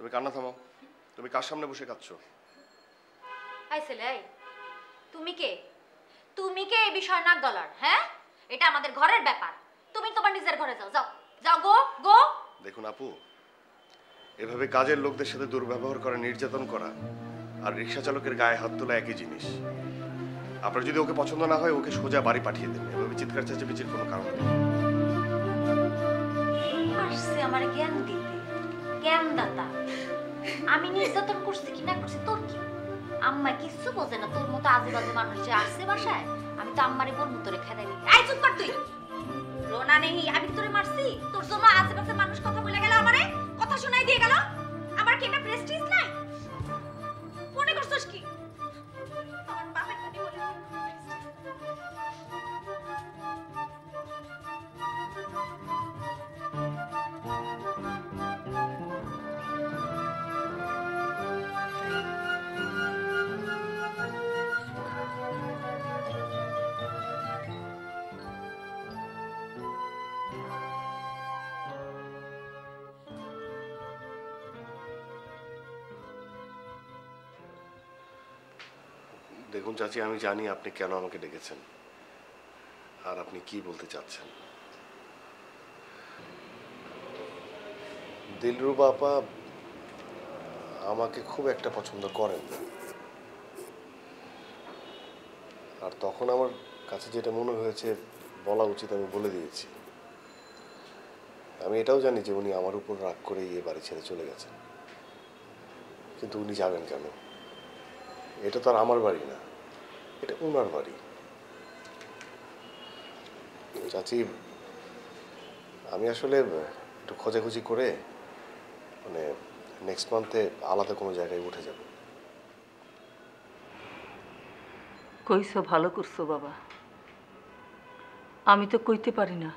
তুমি কান্না থামাও। তুমি কার সামনে বসে কাঁদছো? এই ছেলে, তুমি কে? তুমি কে এই বিষয় নাক গলার? হ্যাঁ, এটা আমাদের ঘরের ব্যাপার। তুমি তোমার নিজের ঘরে যাও। যাও যাও, গো গো। দেখুন আপু, এভাবে কাজের লোকদের সাথে দুর্ব্যবহার করা, নির্যাতন করা আর রিক্সা চালকের গায়ে হাত তোলা একই জিনিস। আপনার যদি ওকে পছন্দ না হয় ওকে সোজা বাড়ি পাঠিয়ে দেন। এভাবে চিৎকার চেঁচামেচির কোনো কারণ নেই। আসছে আমার জ্ঞান দিতে, জ্ঞান দাতা। আমি নির্যাতন করছি কি না করছি তোর কি? আম্মা কিচ্ছু বোঝে না। তোর মতো আজে বাজে মানুষ যে আসছে বাসায়, আমি তো আম্মারে বলবো তোরে খেদাই দিই। আই চুপ কর তুই। রোনা নেই, আমি তোরে মারছি? তোর জন্য আশেপাশে মানুষ কথা বলে গেল, আমারে কথা শোনাই দিয়ে গেল। আমার কি এটা প্রেস্টিজ নাই? মনে করছস কি আমার বাপের বাড়ি বলে? দেখুন চাচি, আমি জানি আপনি কেন আমাকে ডেকেছেন আর আপনি কি বলতে চাচ্ছেন। দিলরুবা আপা আমাকে খুব একটা পছন্দ করেন না, আর তখন আমার কাছে যেটা মনে হয়েছে বলা উচিত আমি বলে দিয়েছি। আমি এটাও জানি যে উনি আমার উপর রাগ করে এ বাড়ি ছেড়ে চলে গেছেন, কিন্তু উনি যাবেন কেন? এটা তো আর আমার বাড়ি না, এটা ওনার বাড়ি। চাচি, আমি আসলে একটু খোঁজাখুঁজি করে মানে নেক্সট মান্থে আলাদা কোনো জায়গায় উঠে যাব। কইছো, ভালো করছো বাবা। আমি তো কইতে পারি না।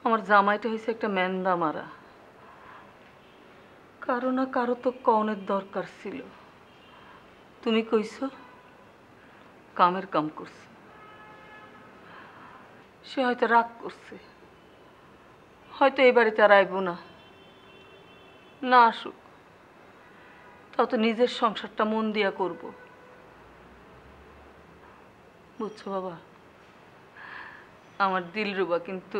আমার জামাইটা হয়েছে একটা মেন্দা মারা। কারো না কারো তো কনের দরকার ছিল। তুমি কইছো কামের কাম করছে। সে হয়তো রাগ করছে, হয়তো এই বাড়িতে আর আইব না। না আসুক, তাও তো নিজের সংসারটা মন দিয়া করব। বুঝছো বাবা, আমার দিলরুবা কিন্তু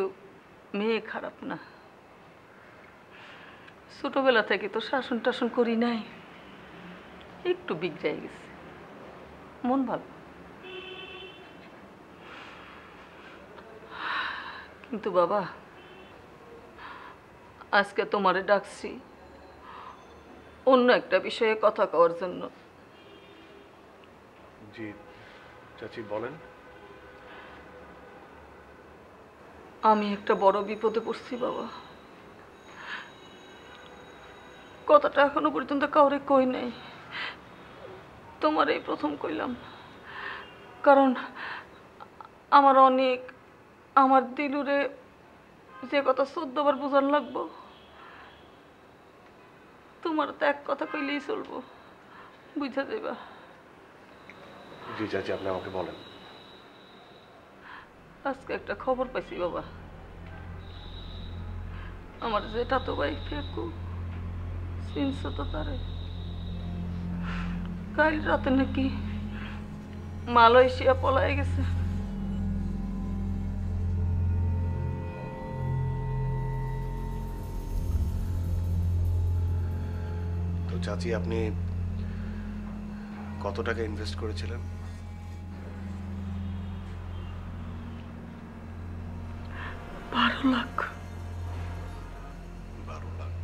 মেয়ে খারাপ না। ছোটবেলা থেকে তো শাসন টাসন করি নাই, একটু বিগড়াই গেছে। মন ভালো, কিন্তু বাবা আজকে তোমারে ডাকছি অন্য একটা বিষয়ে কথা কওয়ার জন্য। জি চাচি বলেন। আমি একটা বড় বিপদে পড়ছি বাবা। কথাটা এখনো পর্যন্ত কাউরে কই নাই, তোমার এই প্রথম কইলাম। কারণ আমার অনেক, আমার দিলুরে যে কথা 14 বার বোঝান লাগবো, তোমার তো এক কথা কইলেই চলবো, বুঝা যাইবা। জি চাচি, আপনি আমাকে বলেন। আজকে একটা খবর পাইছি বাবা। আমার যেটা তো ভাই ফেকু, চিনছো তো তারে? কাল রাতে নাকি মালয়েশিয়া পলায় গেছে। তো চাচি, আপনি কত টাকা ইনভেস্ট করেছিলেন? 12 লাখ। 12 লাখ?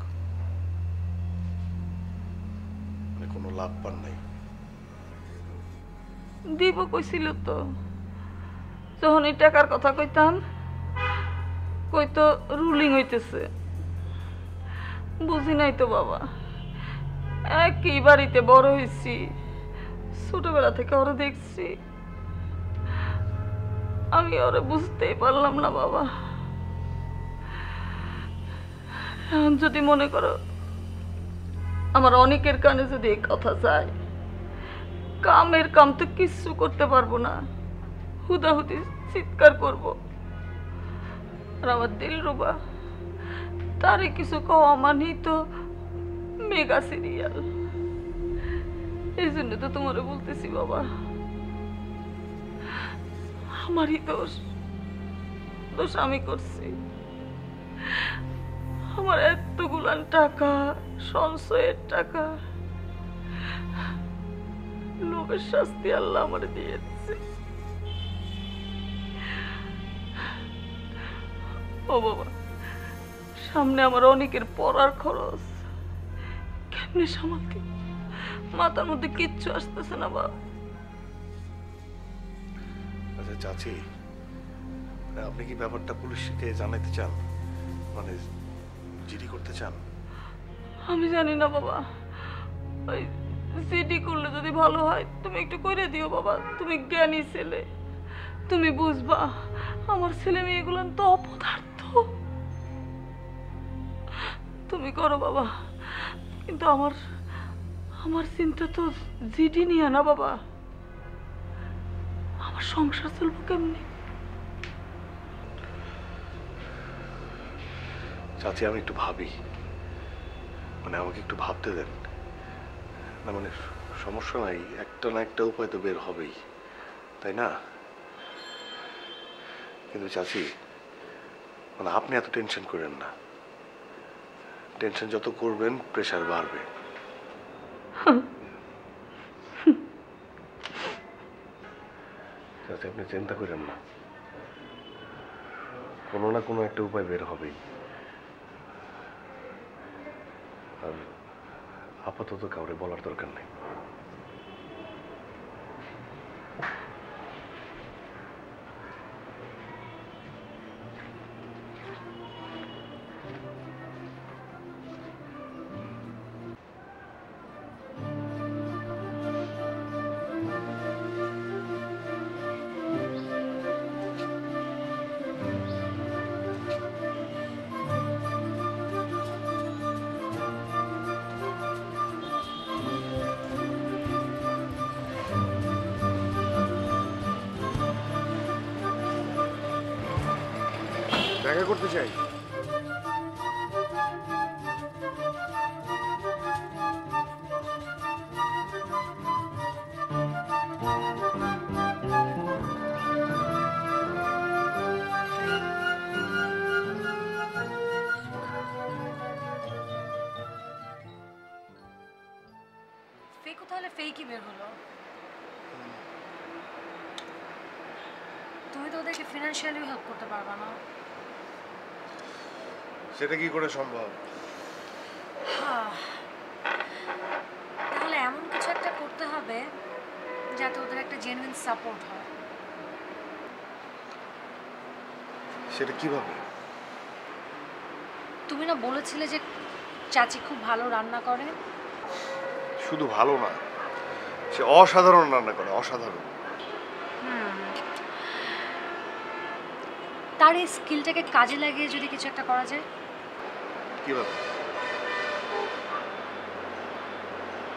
মানে কোনো লাভ পান নাই? দিব কইছিল তো, যখন এই টাকার কথা কইতাম কইতো রুলিং হইতেছে। বুঝি নাই তো বাবা, একই বাড়িতে বড় হয়েছি, ছোটবেলা থেকে ওরা দেখছি। আমি ওরা বুঝতেই পারলাম না বাবা। যদি মনে করো আমার অনেকের কানে যদি এই কথা যায়, কামের কাম তো কিচ্ছু করতে পারবো না, হুদাহুদি চিৎকার করব। আর আমার দিলরুবা, তারে কিছু কওয়া মানেই তো মেগা সিরিয়াল। এই জন্য তো তোমারে বলতেছি বাবা, আমারই দোষ, দোষ আমি করছি। আমার এতগুলান টাকা, সঞ্চয়ের টাকা, লোভের শাস্তি আল্লাহ আমার দিয়েছে। ও বাবা, সামনে আমার অনেকের পড়ার খরচ, কেমনে সামালকে, মাথার মধ্যে কিচ্ছু আসতেছে না বাবা। আচ্ছা চাচি, আপনি কি ব্যাপারটা পুলিশকে জানাতে চান, মানে জিডি করতে চান? আমি জানি না বাবা, ওই জিডি করলে যদি ভালো হয় তুমি একটু করে দিও বাবা। তুমি জ্ঞানী ছেলে, তুমি বুঝবা। আমার ছেলে মেয়েগুলো তো অপদার্থ। তুমি করো বাবা, কিন্তু আমার আমার চিন্তা তো জিডি নিয়ে না বাবা। আমার সংসার চলবো কেমনি? চাচি আমি একটু ভাবি, মানে আমাকে একটু ভাবতে দেন না। মানে সমস্যা নাই, একটা না একটা উপায় তো বের হবেই, তাই না? কিন্তু চাচি, মানে আপনি এত টেনশন করেন না। টেনশন যত করবেন প্রেশার বাড়বে। চাচি আপনি চিন্তা করেন না, কোনো না কোনো একটা উপায় বের হবেই। আর আপাতত কাউরে বলার দরকার নেই। দেখা করতে চাই। ফেকও তাহলে ফেকই বের হলো। তুমি তো ওদেরকে ফিনান্সিয়ালি হেল্প করতে পারবা না। সেটা কি করে সম্ভব? তাহলে এমন কিছু একটা করতে হবে যাতে ওদের একটা জেনুইন সাপোর্ট হয়। সেটা কিভাবে? তুমি না বলেছিলে যে চাচি খুব ভালো রান্না করে? শুধু ভালো না, সে অসাধারণ রান্না করে, অসাধারণ। তার এই স্কিলটাকে কাজে লাগিয়ে যদি কিছু একটা করা যায়। কিভাবে?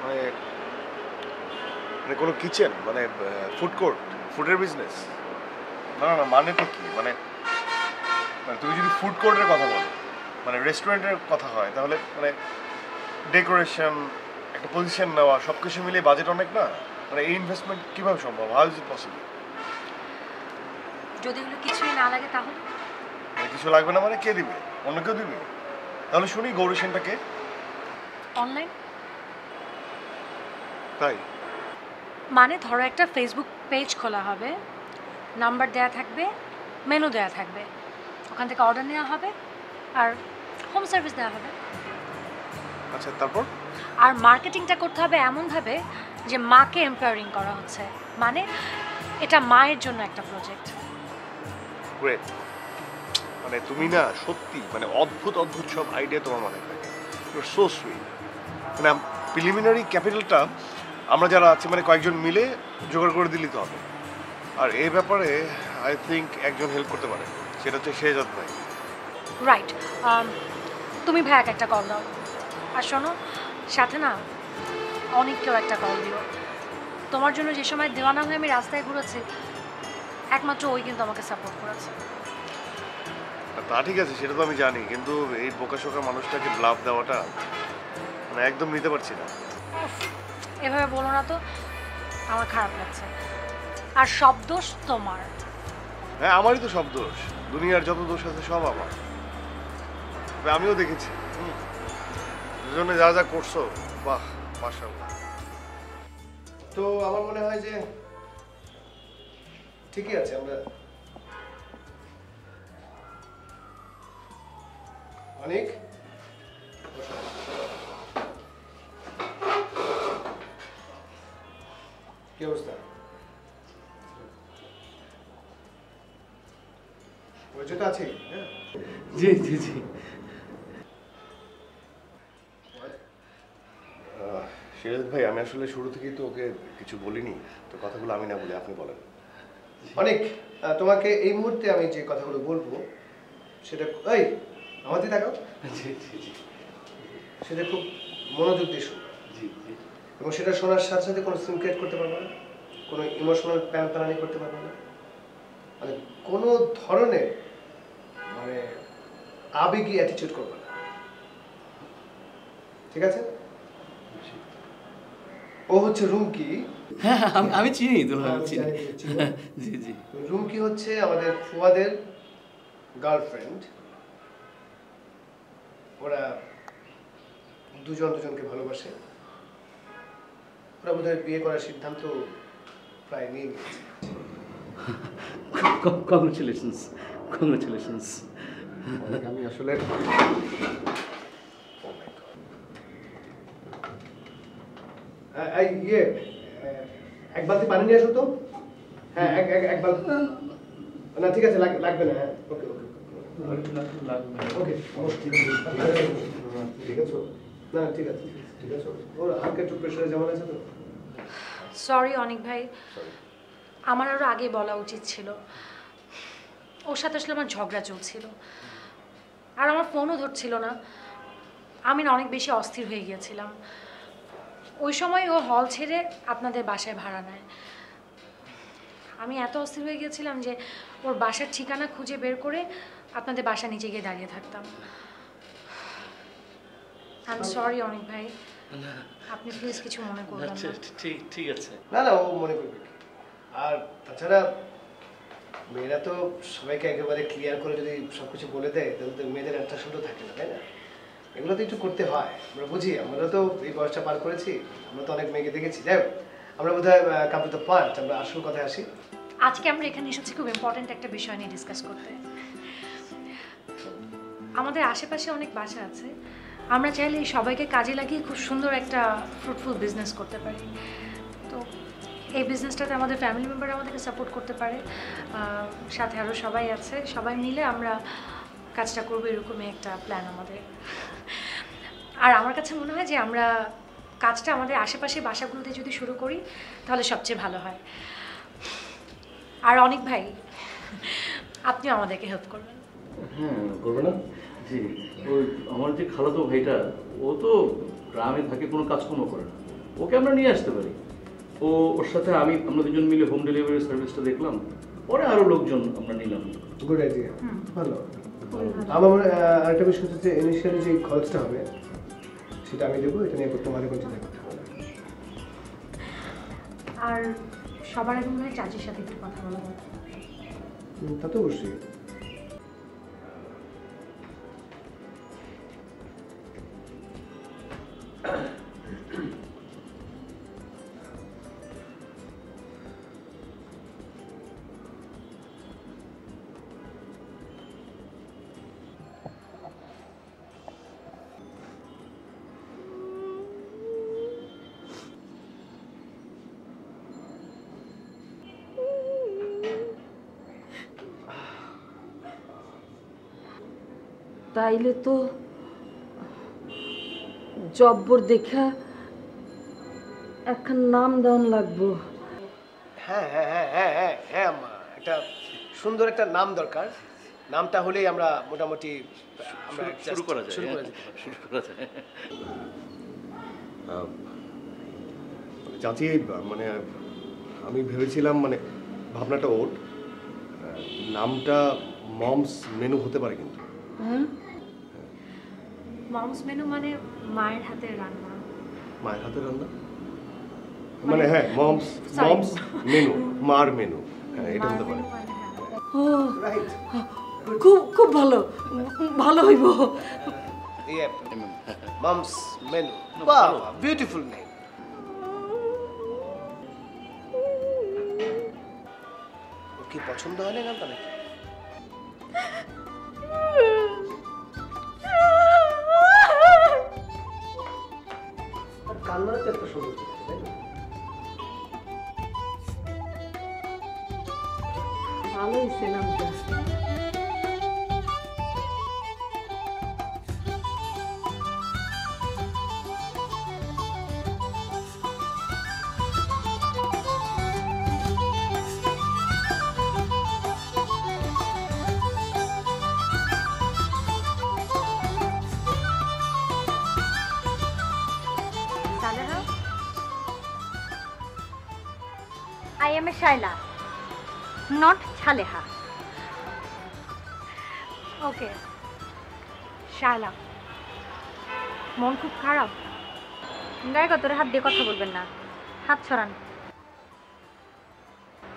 মানে মানে কোনো কিচেন, মানে ফুড কোর্ট, ফুডের বিজনেস? না না না, মানেটা কি? মানে মানে তুমি যদি ফুড কোর্টের কথা বলো, মানে রেস্টুরেন্টের কথা হয়, তাহলে মানে ডেকোরেশন, একটা পজিশন নেওয়া, সব কিছু মিলিয়ে বাজেট অনেক না? মানে এই ইনভেস্টমেন্ট কিভাবে সম্ভব? How is it possible? যদি এগুলো কিছুই না লাগে তাহলে? মানে কিছু লাগবে না মানে কে দিবে? অন্য কেউ দিবে? তাহলে শুনি গৌরী সেনটা কে? অনলাইন তাই? মানে ধরো একটা ফেসবুক পেজ খোলা হবে, নাম্বার দেয়া থাকবে, মেনু দেয়া থাকবে, ওখান থেকে অর্ডার নেওয়া হবে আর হোম সার্ভিস দেওয়া হবে। আচ্ছা তারপর? আর মার্কেটিংটা করতে হবে এমনভাবে যে মাকে এম্পাওয়ারিং করা হচ্ছে, মানে এটা মায়ের জন্য একটা প্রজেক্ট। গ্রেট। মানে তুমি না সত্যি মানে অদ্ভুত অদ্ভুত সব আইডিয়া তোমার মাথায় থাকে। You are so sweet. মানে প্রিলিমিনারি ক্যাপিটালটা আমরা যারা আছি মানে কয়েকজন মিলে জোগাড় করে দিলেই তো হবে। আর এই ব্যাপারে আই থিঙ্ক একজন হেল্প করতে পারে, সেটা হচ্ছে শেহজাদ ভাই। রাইট, তুমি ভাইয়াকে একটা কল দাও। আর শোনো, সাথে না অনেককেও একটা কল দিও। তোমার জন্য যে সময় দেওয়ানা হয়ে আমি রাস্তায় ঘুরেছি, একমাত্র ওই কিন্তু আমাকে সাপোর্ট করেছে। তা ঠিক আছে, সেটা তো আমি জানি, কিন্তু এই বোকাশোকা মানুষটাকে ব্লাফ দেওয়াটা না, একদম নিতে পারছি না। উফ, এভাবে বলো না তো, আমার খারাপ লাগছে। আর সব দোষ তোমার। হ্যাঁ, আমারই তো সব দোষ। দুনিয়ার যত দোষ আছে সব আমার। তবে আমিও দেখেছি দুজনে যা যা করছো, বাহ মাশাআল্লাহ। তো আমার মনে হয় যে ঠিকই আছে। আমরা অনেক কি অবস্থা? ওইটা তো আছে। হ্যাঁ জি জি জি। সিরাজ ভাই, আমি আসলে শুরু থেকেই তো ওকে কিছু বলিনি, তো কথাগুলো আমি না বলে আপনি বলেন। অনেক তোমাকে এই মুহূর্তে আমি যে কথাগুলো বলবো সেটা এই আমাদের দেখাও, জি জি জি সেটা খুব মনোযোগ দিয়ে শুনো। জি জি। এবং সেটা শোনার সাথে সাথে কোনো সিন ক্রিয়েট করতে পারবে না, কোনো ইমোশনাল প্যান করতে পারবে না, মানে কোনো ধরনের মানে আবেগী অ্যাটিটিউড করবে না, ঠিক আছে? ও হচ্ছে রুমকি। হ্যাঁ আমি চিনি দুলাভাই, আমি চিনি। জি জি। রুমকি হচ্ছে আমাদের ফুয়াদের গার্লফ্রেন্ড। ওরা দুজন দুজনকে ভালোবাসে। ওরা বোধহয় বিয়ে করার সিদ্ধান্ত প্রায় নিয়ে নিয়েছে। Congratulations congratulations. আমি আসলে ইয়ে এক বালতি পানি নিয়ে আসো তো। হ্যাঁ এক বালতি। না ঠিক আছে, লাগবে না। হ্যাঁ ওকে ওকে ওকে ঠিক আছে। না ঠিক আছে ঠিক আছে। ওর হালকা একটু প্রেশারে যেমন আছে তো। সরি অনিক ভাই, আমার আরও আগে বলা উচিত ছিল। ওর সাথে আসলে আমার ঝগড়া চলছিল, আর আমার ফোনও ধরছিল না। আমি না অনেক বেশি অস্থির হয়ে গিয়েছিলাম। ওই সময় ও হল ছেড়ে আপনাদের বাসায় ভাড়া নেয়। আমি এত অস্থির হয়ে গিয়েছিলাম যে ওর বাসার ঠিকানা খুঁজে বের করে আপনাদের বাসা নিচে গিয়ে দাঁড়িয়ে থাকতাম। আই এম সরি অনিক ভাই, আপনি প্লিজ কিছু মনে করবেন না। ঠিক ঠিক আছে। না না, ও মনে করবে কি। আর তাছাড়া মেয়েরা তো সবাইকে একেবারে ক্লিয়ার করে যদি সবকিছু বলে দেয় তাহলে তো মেয়েদের অ্যাট্রাকশনও থাকে না, তাই না? এগুলো তো একটু করতে হয়, আমরা বুঝি। আমরা তো এই বয়সটা পার করেছি, আমরা তো অনেক মেয়েকে দেখেছি। যাই হোক, আমরা বোধহয় কাম টু দ্য পয়েন্ট, আমরা আসল কথায় আসি। আজকে আমরা এখানে এসেছি খুব ইম্পর্ট্যান্ট একটা বিষয় নিয়ে ডিসকাস করতে। আমাদের আশেপাশে অনেক বাসা আছে, আমরা চাইলে এই সবাইকে কাজে লাগিয়ে খুব সুন্দর একটা ফ্রুটফুল বিজনেস করতে পারি। তো এই বিজনেসটাতে আমাদের ফ্যামিলি মেম্বার আমাদেরকে সাপোর্ট করতে পারে, সাথে আরও সবাই আছে। সবাই মিলে আমরা কাজটা করবো, এরকমই একটা প্ল্যান আমাদের। আর আমার কাছে মনে হয় যে আমরা কাজটা আমাদের আশেপাশে বাসাগুলোতে যদি শুরু করি তাহলে সবচেয়ে ভালো হয়। আর অনিক ভাই, আপনিও আমাদেরকে হেল্প করবেন। হ্যাঁ করবে না? জি। ওই আমার যে খালাতো ভাইটা, ও তো গ্রামে থাকে, কোনো কাজকর্ম করে না। ওকে আমরা নিয়ে আসতে পারি। ওর সাথে আমরা দুজন মিলে হোম ডেলিভারি সার্ভিসটা দেখলাম, পরে আরও লোকজন আমরা নিলাম। গুড আইডিয়া, ভালো। আমার মনে আরেকটা বিষয় হচ্ছে যে ইনিশিয়ালি যে খরচটা হবে সেটা আমি দেবো, এটা নিয়ে তোমাদের কোনো চিন্তা করতে হবে না। আর সবার আগে মনে হয় চাচির সাথে একটু কথা বলা দরকার। তা তো অবশ্যই। তাইলে তো জব্বর দেখা একখান নাম দেওয়ান লাগবো। হ্যাঁ হ্যাঁ হ্যাঁ হ্যাঁ হ্যাঁ হ্যাঁ আম্মা, একটা সুন্দর একটা নাম দরকার। নামটা হলেই আমরা মোটামুটি আমরা শুরু করা যায়। শুরু করে দিতে পারি। শুরু করা যায়। চাচি, মানে আমি ভেবেছিলাম, মানে ভাবনাটা ওর নামটা মমস মেনু হতে পারে কিন্তু। হ্যাঁ, মমস মেনু মানে মায়ের হাতের রান্না। মায়ের হাতে রান্না মানে হ্যাঁ মমস Sorry. মমস মেনু, মার মেনু, হ্যাঁ এটা মার হতে পারে। menu মানে হ্যাঁ। ও খুব খুব ভালো, ভালো হইব। Yep. Mom's menu. Wow, beautiful name. কি পছন্দ হয় না গানটা নাকি? আর কান্নাটা তো এত সুন্দর করছে, তাই না? ভালো হয়েছে নামটা। Saleha? I am a Shaila, not Chaleha. ওকে শায়লা, মন খুব খারাপ? গায়ে কতরে হাত দিয়ে কথা বলবেন না, হাত ছড়ান।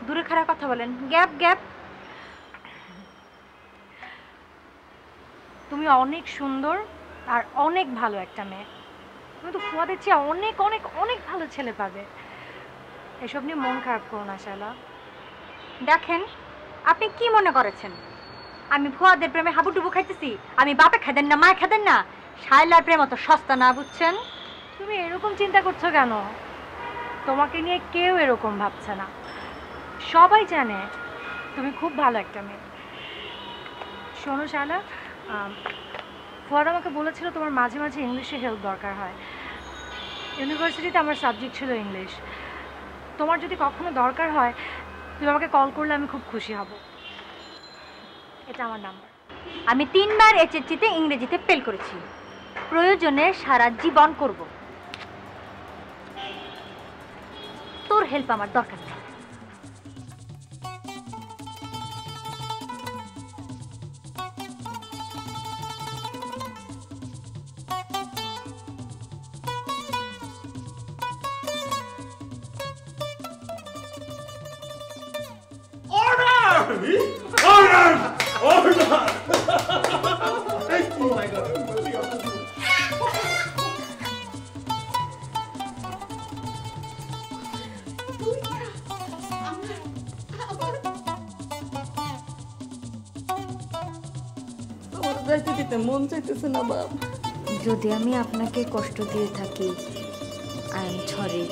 দূরে খাড়া কথা বলেন, গ্যাপ গ্যাপ। তুমি অনেক সুন্দর আর অনেক ভালো একটা মেয়ে। তুমি তো ফুয়াদের চেয়ে অনেক অনেক অনেক ভালো ছেলে পাবে। এসব নিয়ে মন খারাপ করো না শায়লা। দেখেন আপনি কি মনে করেছেন আমি ফুয়াদের প্রেমে হাবুডুবু খাইতেছি? আমি বাপে খাদেন না, মায় খাদেন না? শায়লার প্রেম অত সস্তা না, বুঝছেন? তুমি এরকম চিন্তা করছো কেন? তোমাকে নিয়ে কেউ এরকম ভাবছে না, সবাই জানে তুমি খুব ভালো একটা মেয়ে। শোনো শায়লা, ফুয়াদ আমাকে বলেছিল তোমার মাঝে মাঝে ইংলিশে হেল্প দরকার হয়। ইউনিভার্সিটিতে আমার সাবজেক্ট ছিল ইংলিশ। তোমার যদি কখনো দরকার হয় তুমি আমাকে কল করলে আমি খুব খুশি হব। এটা আমার নাম্বার। আমি 3 বার এইচএসসিতে ইংরেজিতে ফেল করেছি, প্রয়োজনে সারা জীবন করব। তোর হেল্প আমার দরকার নেই। তোমার যাইতে দিতে মন চাইতেছে না বাপ। যদি আমি আপনাকে কষ্ট দিয়ে থাকি, আই এম সরি।